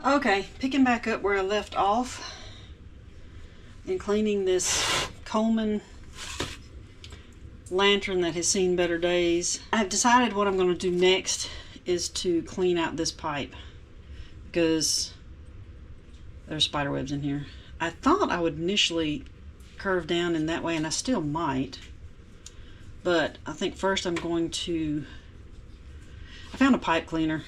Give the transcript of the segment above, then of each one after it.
Okay, picking back up where I left off and cleaning this Coleman lantern that has seen better days. I've decided what I'm going to do next is to clean out this pipe because there's spider webs in here. I thought I would initially curve down in that way, and I still might, but I think first I'm going to, I found a pipe cleaner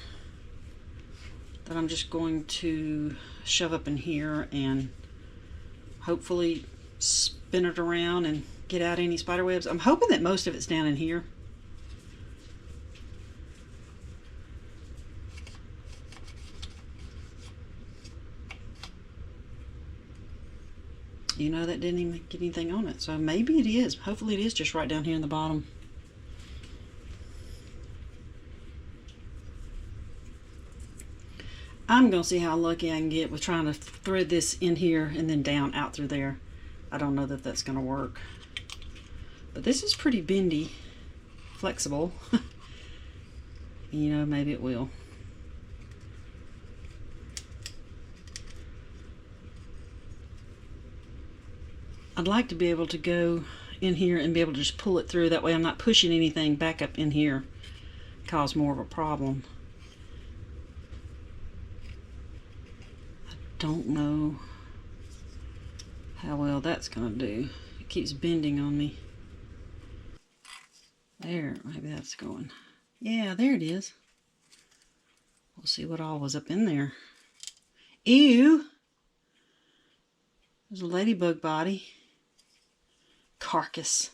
that I'm just going to shove up in here and hopefully spin it around and get out any spider webs. I'm hoping that most of it's down in here. You know, that didn't even get anything on it, so maybe it is. Hopefully it is just right down here in the bottom. I'm going to see how lucky I can get with trying to thread this in here and then down out through there. I don't know that that's going to work. But this is pretty bendy, flexible. You know, maybe it will. I'd like to be able to go in here and be able to just pull it through. That way I'm not pushing anything back up in here, cause more of a problem. I don't know how well that's going to do. It keeps bending on me. There, maybe that's going. Yeah, there it is. We'll see what all was up in there. Ew! There's a ladybug body. Carcass.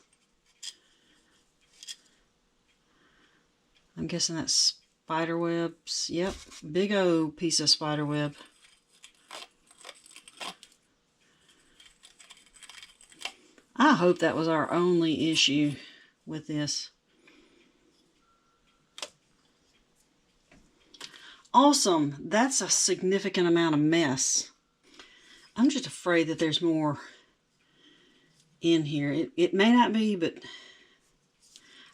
I'm guessing that's spider webs. Yep, big old piece of spider web. I hope that was our only issue with this. Awesome. That's a significant amount of mess. I'm just afraid that there's more in here. It may not be, but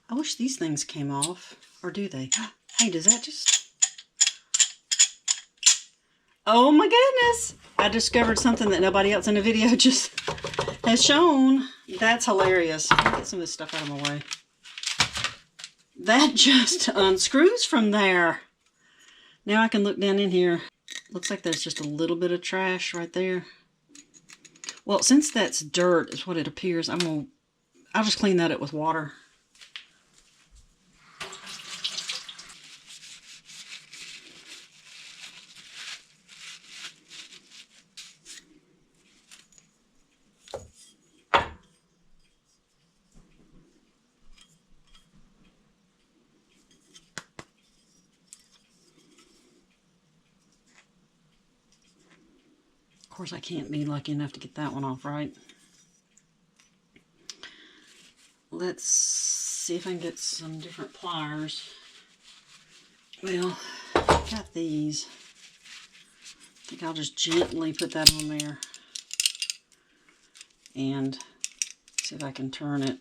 I wish these things came off. Or do they? Hey, does that just... Oh my goodness! I discovered something that nobody else in the video just has shown. That's hilarious. Let me get some of this stuff out of my way. That just unscrews from there. Now I can look down in here. Looks like there's just a little bit of trash right there. Well, since that's dirt is what it appears, I'll just clean that up with water. Of course, I can't be lucky enough to get that one off, right? Let's see if I can get some different pliers. Well, I've got these. I think I'll just gently put that on there and see if I can turn it.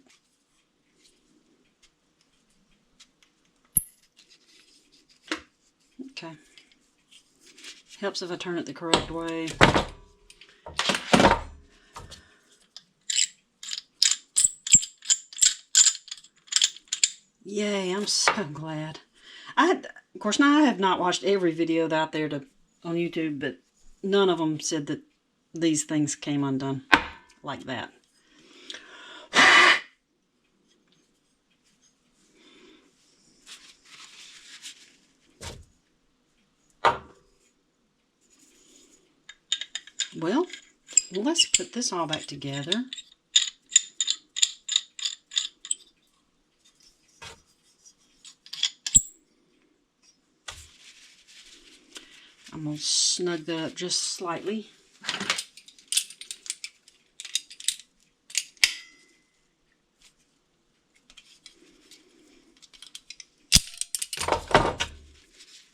Okay. Helps if I turn it the correct way. Yay, I'm so glad. Of course, now I have not watched every video out there on YouTube, but none of them said that these things came undone like that. Well, let's put this all back together. I'm going to snug that up just slightly.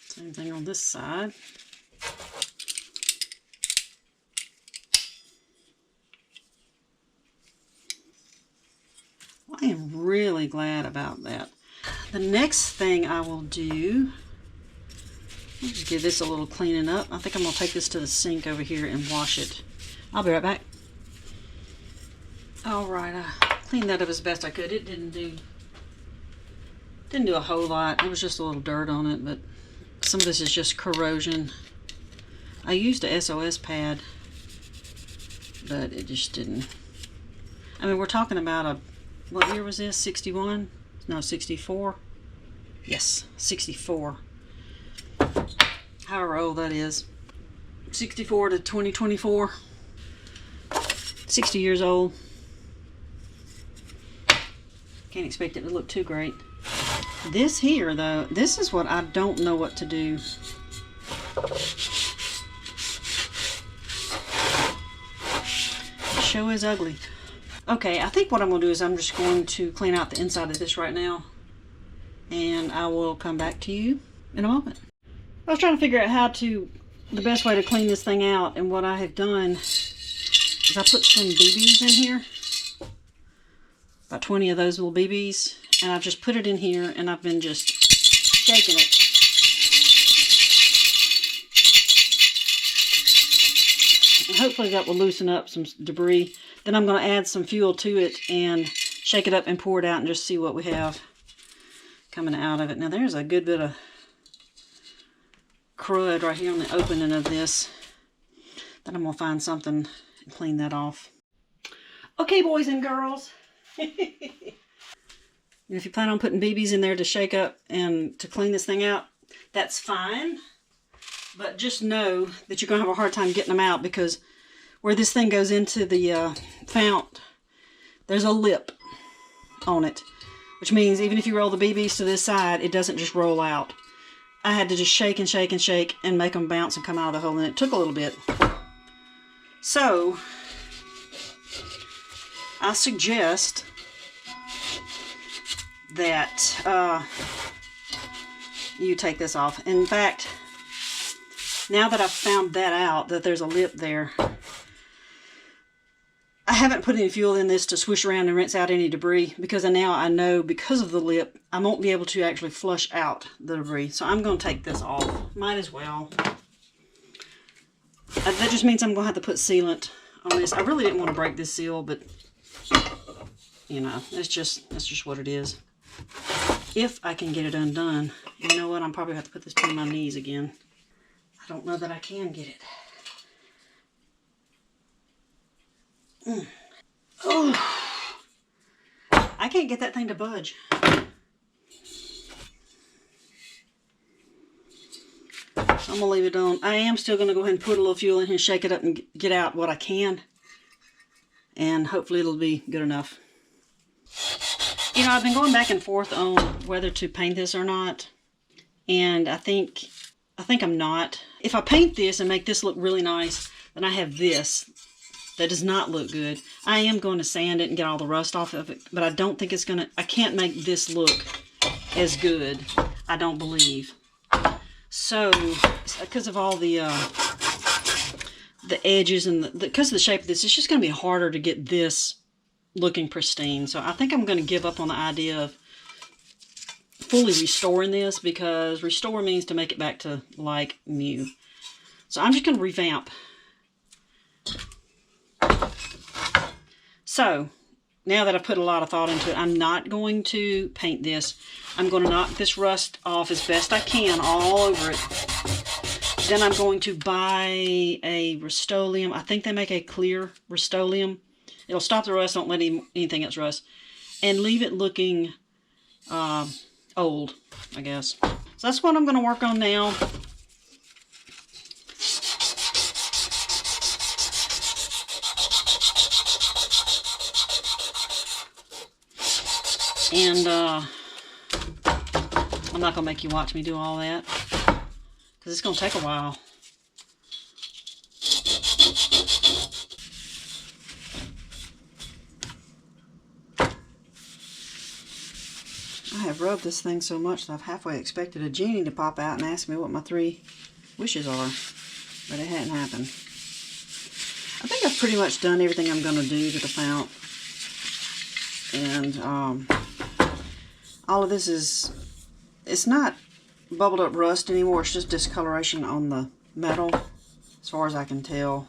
Same thing on this side. I am really glad about that. The next thing I will do Just give this a little cleaning up. I think I'm going to take this to the sink over here and wash it. I'll be right back. Alright, I cleaned that up as best I could. It didn't do a whole lot. There was just a little dirt on it, but some of this is just corrosion. I used a SOS pad, but it just didn't. I mean, we're talking about what year was this? 61? No, 64. Yes, 64. However old that is. 64 to 2024. 60 years old. Can't expect it to look too great. This here, though, this is what I don't know what to do. It sure is ugly. Okay, I think what I'm going to do is I'm just going to clean out the inside of this right now. And I will come back to you in a moment. I was trying to figure out the best way to clean this thing out, and what I have done is I put some BBs in here. About 20 of those little BBs, and I've just put it in here, and I've been just shaking it. And hopefully that will loosen up some debris. Then I'm going to add some fuel to it and shake it up and pour it out and just see what we have coming out of it. Now there's a good bit of crud right here on the opening of this. Then I'm going to find something and clean that off. Okay, boys and girls. If you plan on putting BBs in there to shake up and to clean this thing out, that's fine. But just know that you're going to have a hard time getting them out, because where this thing goes into the fount, there's a lip on it. Which means even if you roll the BBs to this side, it doesn't just roll out. I had to just shake and shake and shake and make them bounce and come out of the hole, and it took a little bit. So, I suggest that you take this off. In fact, now that I've found that out, that there's a lip there, I haven't put any fuel in this to swish around and rinse out any debris, because now I know, because of the lip, I won't be able to actually flush out the debris. So I'm going to take this off. Might as well. That just means I'm going to have to put sealant on this. I really didn't want to break this seal, but you know, that's just what it is. If I can get it undone. You know what? I'm probably going to have to put this between my knees again. I don't know that I can get it. Oh, I can't get that thing to budge. So I'm going to leave it on. I am still going to go ahead and put a little fuel in here, shake it up, and get out what I can. And hopefully it'll be good enough. You know, I've been going back and forth on whether to paint this or not. And I think I'm not. If I paint this and make this look really nice, then I have this that does not look good. I am going to sand it and get all the rust off of it, but I don't think it's going to, I can't make this look as good, I don't believe. So, because of all the edges and because of the shape of this, it's just going to be harder to get this looking pristine. So I think I'm going to give up on the idea of fully restoring this, because restore means to make it back to like new. So I'm just going to revamp. So, now that I've put a lot of thought into it, I'm not going to paint this. I'm going to knock this rust off as best I can all over it. Then I'm going to buy a Rust-Oleum. I think they make a clear Rust-Oleum. It'll stop the rust, don't let anything else rust. And leave it looking old, I guess. So that's what I'm going to work on now. And I'm not going to make you watch me do all that, because it's going to take a while. I have rubbed this thing so much that I've halfway expected a genie to pop out and ask me what my 3 wishes are, but it hadn't happened. I think I've pretty much done everything I'm going to do to the fount. And all of this is, it's not bubbled up rust anymore. It's just discoloration on the metal. As far as I can tell,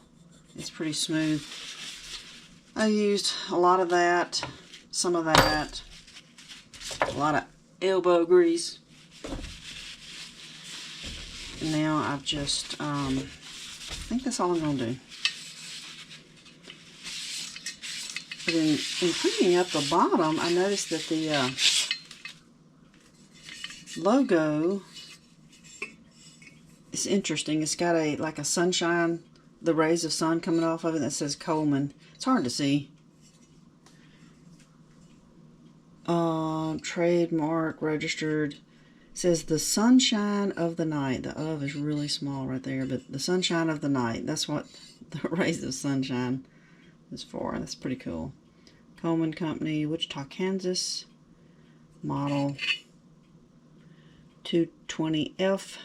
it's pretty smooth. I used a lot of that, some of that, a lot of elbow grease. And now I've just, I think that's all I'm going to do. But in cleaning up the bottom, I noticed that the logo is interesting. It's got like a sunshine, the rays of sun coming off of it that says Coleman. It's hard to see. Trademark registered. It says the sunshine of the night. The of is really small right there, but the sunshine of the night. That's what the rays of sunshine is for. That's pretty cool. Coleman Company, Wichita, Kansas. Model 220F.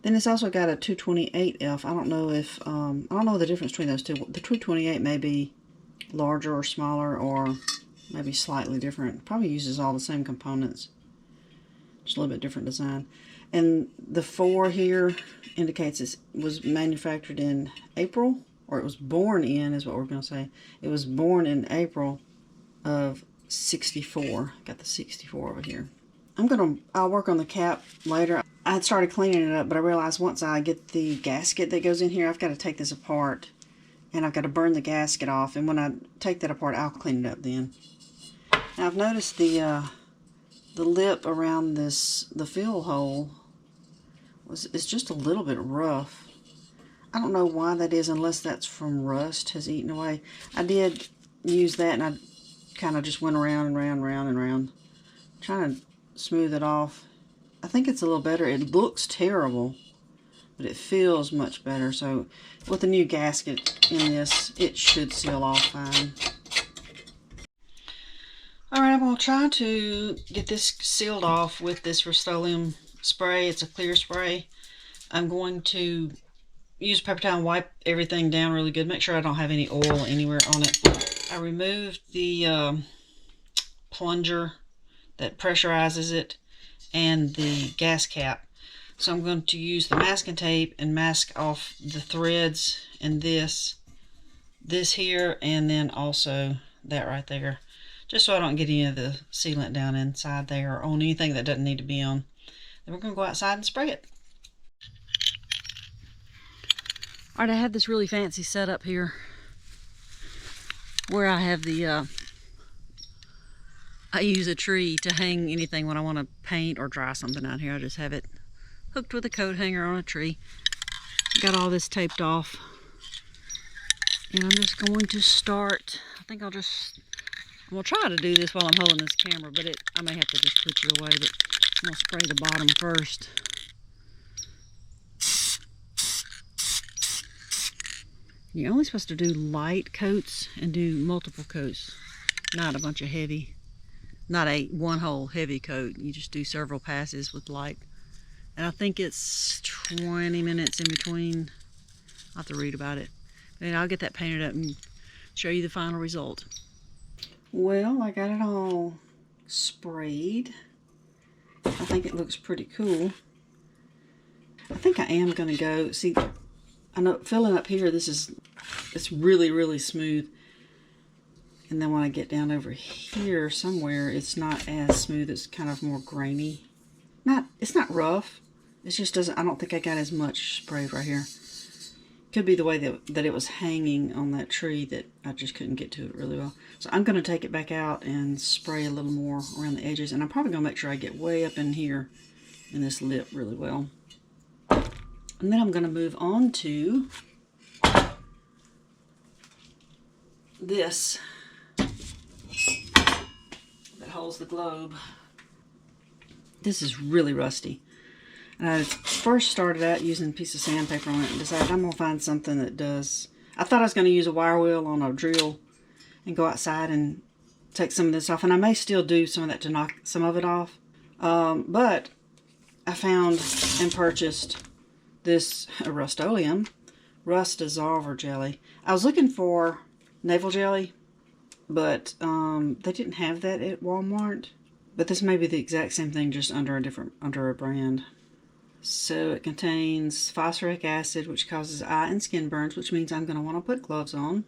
Then it's also got a 228F. I don't know if I don't know the difference between those two. The 228 may be larger or smaller, or maybe slightly different. Probably uses all the same components, just a little bit different design. And the 4 here indicates it was manufactured in April, or it was born in, is what we're going to say. It was born in April of 64. Got the 64 over here. I'll work on the cap later. I had started cleaning it up, but I realized once I get the gasket that goes in here, I've got to take this apart, and I've got to burn the gasket off. And when I take that apart, I'll clean it up then. Now I've noticed the lip around the fill hole is just a little bit rough. I don't know why that is, unless that's from rust has eaten away. I did use that, and I kind of just went around and round, trying to smooth it off. I think it's a little better. It looks terrible, but it feels much better. So with the new gasket in this, it should seal off fine. Alright, I'm going to try to get this sealed off with this Rust-Oleum spray. It's a clear spray. I'm going to use a paper towel and wipe everything down really good. Make sure I don't have any oil anywhere on it. I removed the plunger that pressurizes it and the gas cap. So I'm going to use the masking tape and mask off the threads and this here, and then also that right there, just so I don't get any of the sealant down inside there or on anything that doesn't need to be on. Then we're going to go outside and spray it. Alright, I have this really fancy setup here where I have the I use a tree to hang anything when I want to paint or dry something out here. I just have it hooked with a coat hanger on a tree. Got all this taped off. And I'm just going to start. I think I'm going to try to do this while I'm holding this camera, but I may have to just put you away. But I'm going to spray the bottom first. You're only supposed to do light coats and do multiple coats, not a bunch of heavy. Not one whole heavy coat. You just do several passes with light. And I think it's 20 minutes in between. I'll have to read about it. And I'll get that painted up and show you the final result. Well, I got it all sprayed. I think it looks pretty cool. I think I am going to go, see, I know filling up here, it's really, really smooth. And then when I get down over here somewhere, it's not as smooth. It's kind of more grainy. It's not rough. It just doesn't, I don't think I got as much sprayed right here. Could be the way that it was hanging on that tree that I just couldn't get to it really well. So I'm going to take it back out and spray a little more around the edges. And I'm probably going to make sure I get way up in here in this lip really well. And then I'm going to move on to this that holds the globe. This is really rusty. And I first started out using a piece of sandpaper on it and decided I'm going to find something that does. I thought I was going to use a wire wheel on a drill and go outside and take some of this off. And I may still do some of that to knock some of it off. But I found and purchased this Rust-Oleum Rust Dissolver Jelly. I was looking for navel jelly, but they didn't have that at Walmart. But this may be the exact same thing, just under a brand. So it contains phosphoric acid, which causes eye and skin burns, which means I'm going to want to put gloves on.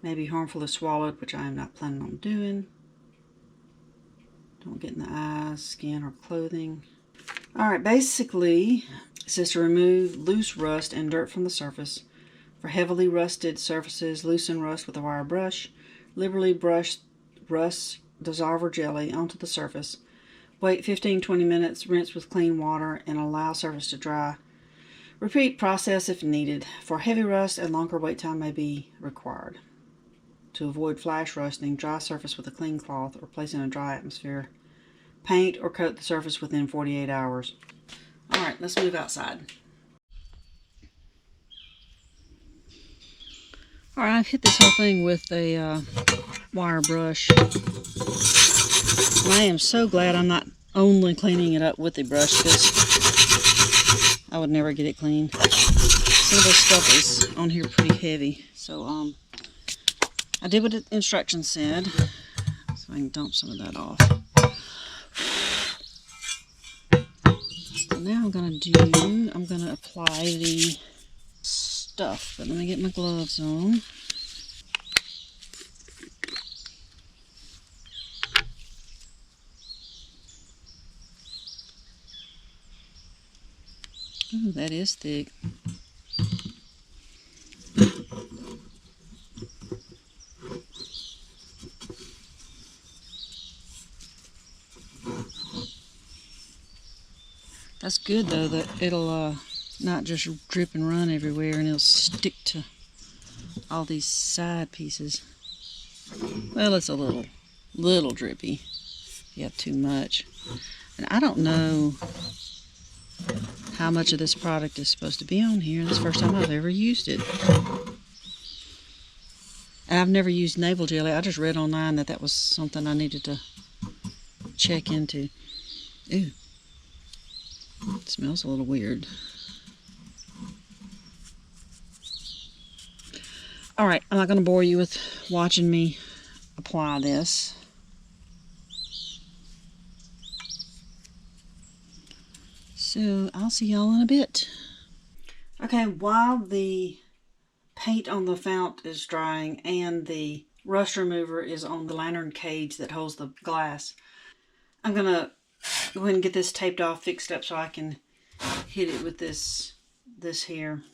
May be harmful if swallowed, which I am not planning on doing. Don't get in the eyes, skin, or clothing. Alright, basically, it says to remove loose rust and dirt from the surface. For heavily rusted surfaces, loosen rust with a wire brush. Liberally brush rust dissolver jelly onto the surface. Wait 15-20 minutes, rinse with clean water, and allow surface to dry. Repeat process if needed. For heavy rust, a longer wait time may be required. To avoid flash rusting, dry surface with a clean cloth or place in a dry atmosphere. Paint or coat the surface within 48 hours. Alright, let's move outside. Alright, I've hit this whole thing with a wire brush. And I am so glad I'm not only cleaning it up with a brush, because I would never get it clean. Some of this stuff is on here pretty heavy. So I did what the instructions said. So I can dump some of that off. So now I'm going to apply the stuff. But let me get my gloves on. Ooh, that is thick. That's good though, that it'll not just drip and run everywhere, and it'll stick to all these side pieces. Well, it's a little drippy if you have too much. And I don't know how much of this product is supposed to be on here. This is the first time I've ever used it. And I've never used navel jelly. I just read online that was something I needed to check into. Ooh. It smells a little weird. Alright, I'm not going to bore you with watching me apply this. So I'll see y'all in a bit. Okay, while the paint on the fount is drying and the rust remover is on the lantern cage that holds the glass, I'm going to go ahead and get this taped off, fixed up, so I can hit it with this here.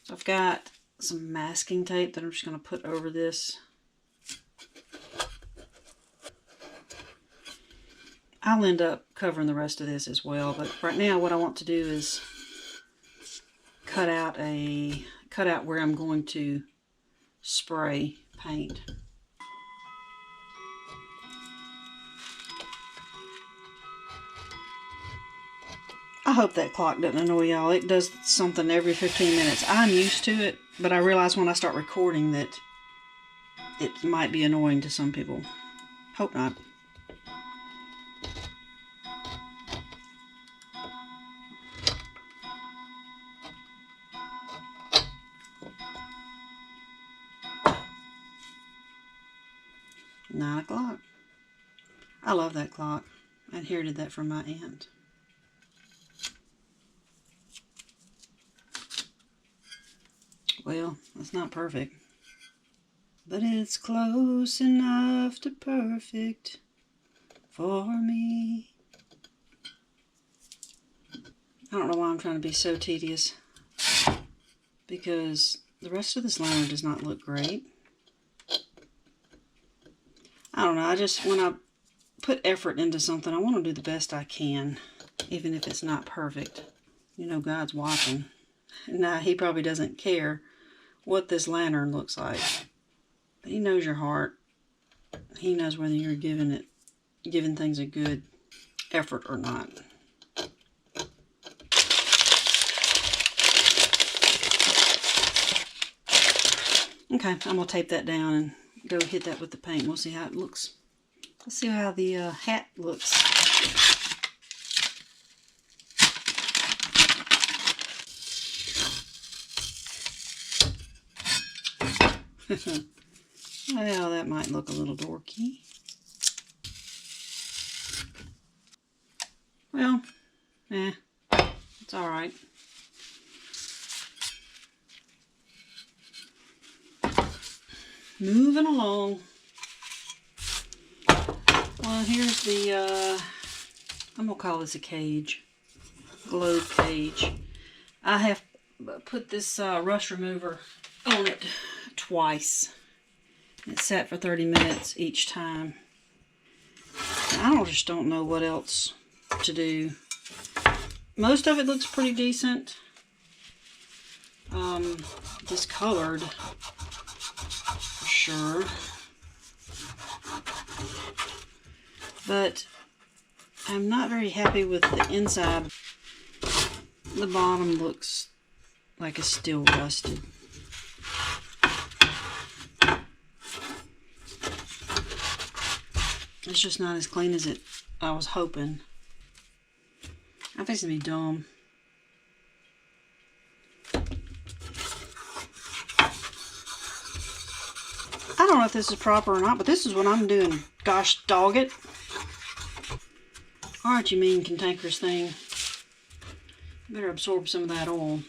So I've got some masking tape that I'm just going to put over this. I'll end up covering the rest of this as well, but right now what I want to do is cut out where I'm going to spray paint. I hope that clock doesn't annoy y'all. It does something every 15 minutes. I'm used to it, but I realize when I start recording that it might be annoying to some people. Hope not. Nine o'clock. I love that clock. I inherited that from my aunt. Well, it's not perfect, but it's close enough to perfect for me. I don't know why I'm trying to be so tedious, because the rest of this lantern does not look great. I don't know, when I put effort into something, I want to do the best I can, even if it's not perfect. You know, God's watching. Now, He probably doesn't care what this lantern looks like, but He knows your heart. He knows whether you're giving things a good effort or not. Okay, I'm gonna tape that down and go hit that with the paint. We'll see how it looks. Let's see how the hat looks. Well, that might look a little dorky. Well, it's all right. Moving along. Well, here's the, I'm going to call this a cage. Globe cage. I have put this rust remover on it twice. It's set for 30 minutes each time. I just don't know what else to do. Most of it looks pretty decent. Discolored, for sure. But I'm not very happy with the inside. The bottom looks like it's still rusted. It's just not as clean as I was hoping. I'm fixing to be dumb. I don't know if this is proper or not, but this is what I'm doing. Gosh dog it. Alright, you mean cantankerous thing. Better absorb some of that oil.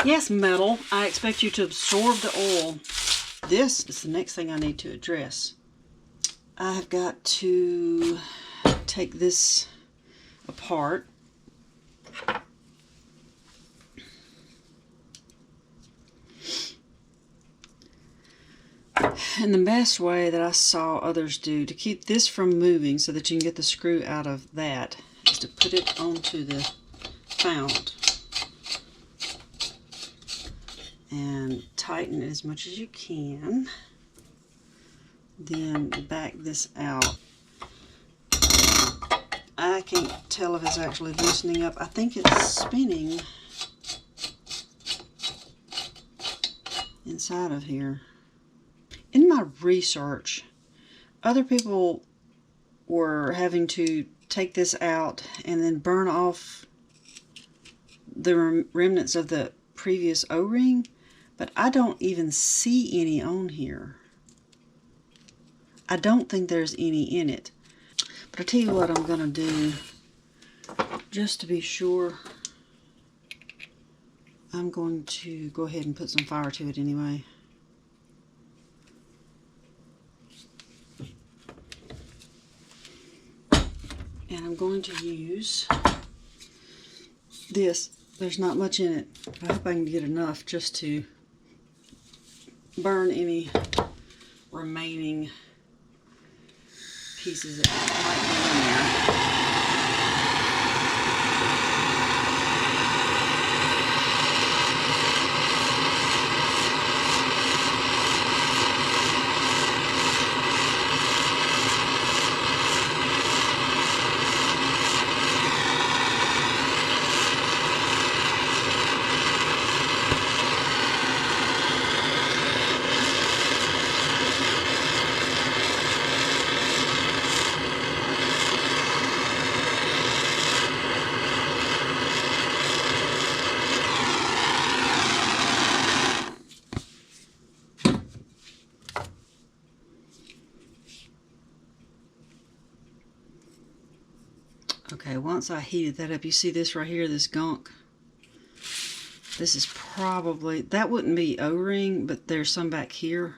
Yes, metal. I expect you to absorb the oil. This is the next thing I need to address. I have got to take this apart. And the best way that I saw others do to keep this from moving so that you can get the screw out of that is to put it onto the fount and tighten it as much as you can. Then back this out. I can't tell if it's actually loosening up. I think it's spinning inside of here. In my research, other people were having to take this out and then burn off the remnants of the previous O-ring, but I don't even see any on here. I don't think there's any in it. But I'll tell you what I'm going to do, just to be sure. I'm going to go ahead and put some fire to it anyway. And I'm going to use this. There's not much in it. I hope I can get enough just to burn any remaining pieces that might be in there. Okay, once I heated that up, you see this right here, this gunk? This is probably, that wouldn't be O-ring, but there's some back here.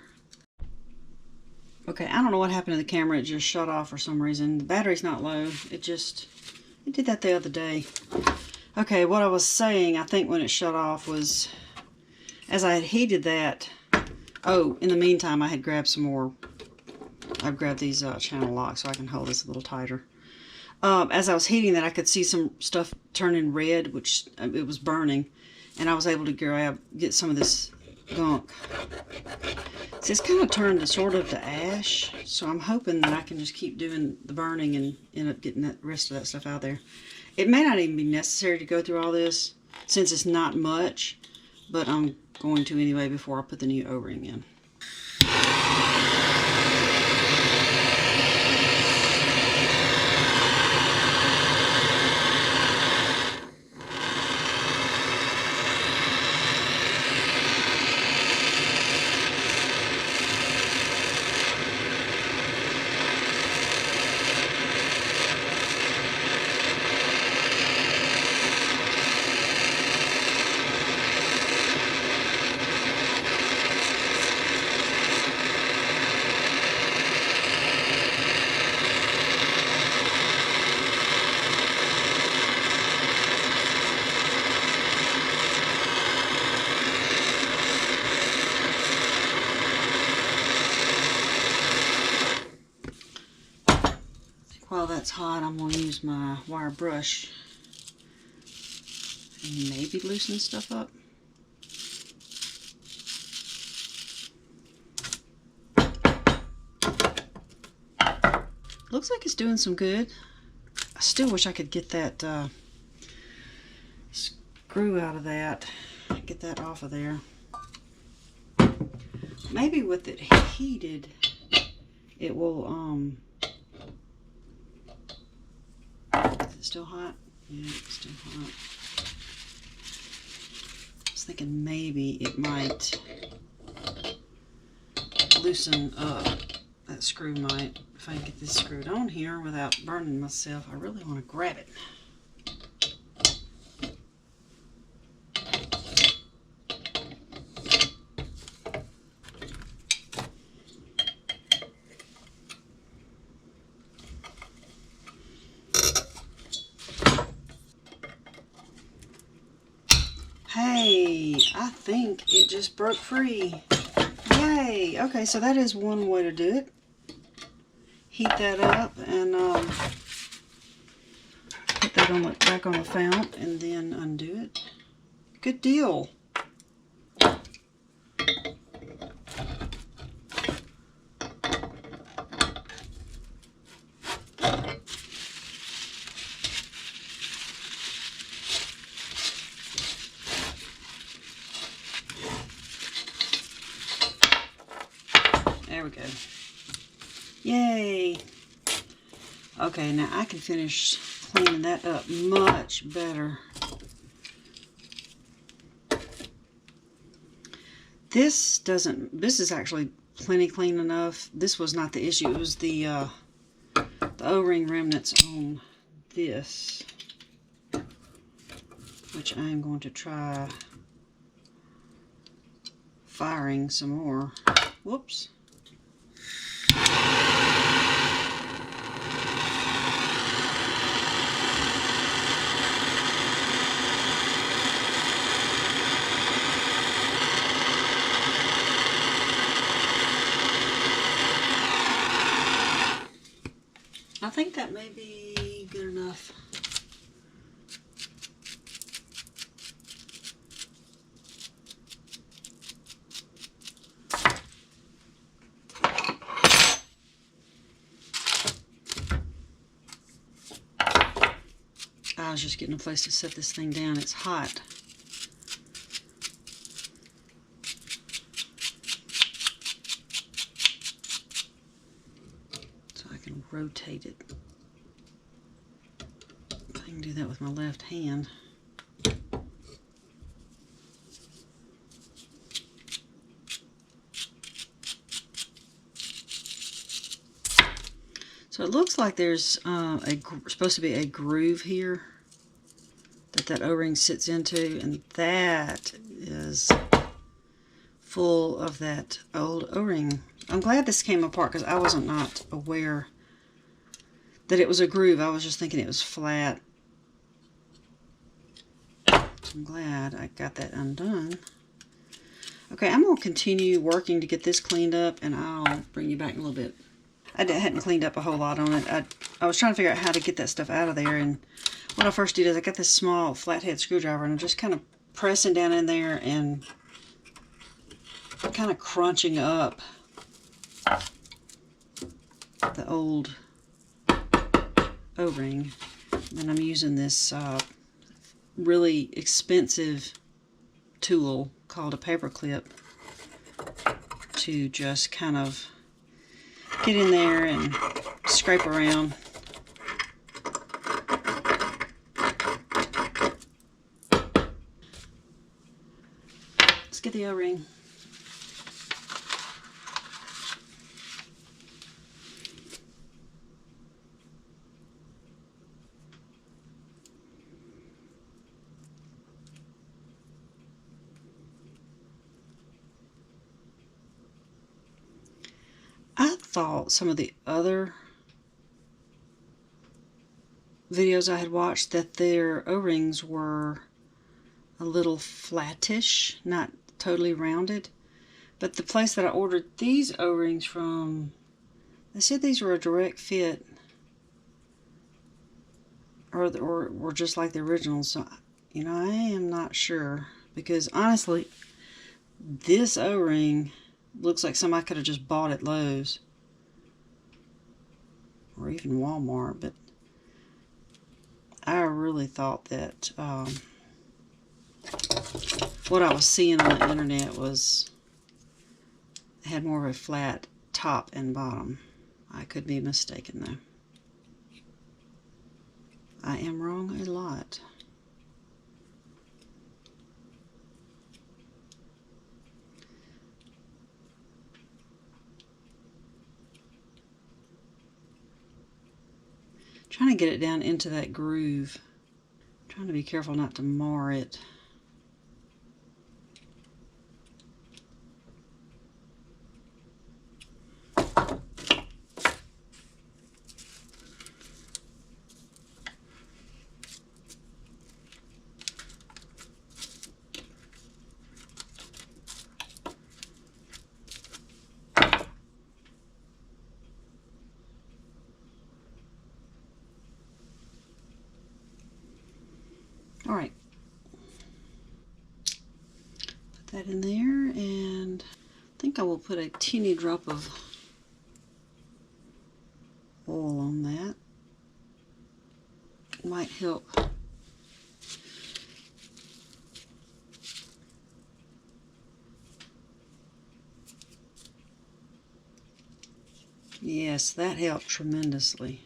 Okay, I don't know what happened to the camera. It just shut off for some reason. The battery's not low. It did that the other day. Okay, what I was saying, I think when it shut off was, as I had heated that, oh, in the meantime, I had grabbed some more. I've grabbed these channel locks so I can hold this a little tighter. As I was heating that, I could see some stuff turning red, which it was burning, and I was able to get some of this gunk. See, it's kind of turned to sort of to ash, so I'm hoping that I can just keep doing the burning and end up getting that rest of that stuff out there. It may not even be necessary to go through all this, since it's not much, but I'm going to anyway before I put the new O-ring in. that's hot, I'm going to use my wire brush and maybe loosen stuff up. Looks like it's doing some good. I still wish I could get that screw out of that. Get that off of there. Maybe with it heated, it will, is it still hot? Yeah, it's still hot. I was thinking maybe it might loosen up. That screw might, if I can get this screwed on here without burning myself. I really want to grab it. Hey, I think it just broke free. Yay! Okay, so that is one way to do it. Heat that up and put that on back on the fount and then undo it. Good deal. There we go. Yay! Okay, now I can finish cleaning that up much better. This is actually plenty clean enough. This was not the issue. It was the O-ring remnants on this, which I'm going to try firing some more. Whoops. I think that may be good enough. I was just getting a place to set this thing down. It's hot. So I can rotate it. I can do that with my left hand. So it looks like there's supposed to be a groove here that O-ring sits into, and that is full of that old O-ring. I'm glad this came apart because I wasn't not aware that it was a groove. I was just thinking it was flat. I'm glad I got that undone. Okay, I'm going to continue working to get this cleaned up, and I'll bring you back in a little bit. I hadn't cleaned up a whole lot on it. I was trying to figure out how to get that stuff out of there, and what I first did is I got this small flathead screwdriver, and I'm just kind of pressing down in there and kind of crunching up the old O-ring. Then I'm using this really expensive tool called a paper clip to just kind of get in there and scrape around. Let's get the O-ring. I thought some of the other videos I had watched that their O-rings were a little flattish, not totally rounded. But the place that I ordered these O-rings from, they said these were a direct fit. or just like the original. So, you know, I am not sure, because honestly, this O-ring looks like somebody could have just bought at Lowe's or even Walmart, but I really thought that what I was seeing on the internet had more of a flat top and bottom. I could be mistaken though. I am wrong a lot. Trying to get it down into that groove. Trying to be careful not to mar it. All right, put that in there, and I think I will put a teeny drop of oil on that. It might help. Yes, that helped tremendously.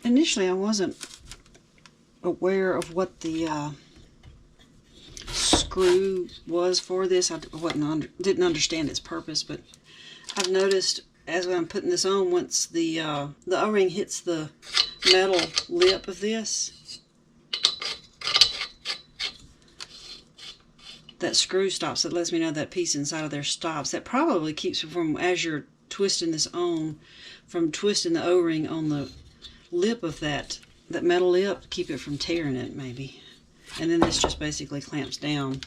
Initially, I wasn't aware of what the screw was for this. I didn't understand its purpose, but I've noticed as I'm putting this on, once the O-ring hits the metal lip of this, that screw stops. It lets me know that piece inside of there stops. That probably keeps it from, as you're twisting this on, from twisting the O-ring on the lip of that metal lip, keep it from tearing it maybe. And then this just basically clamps down.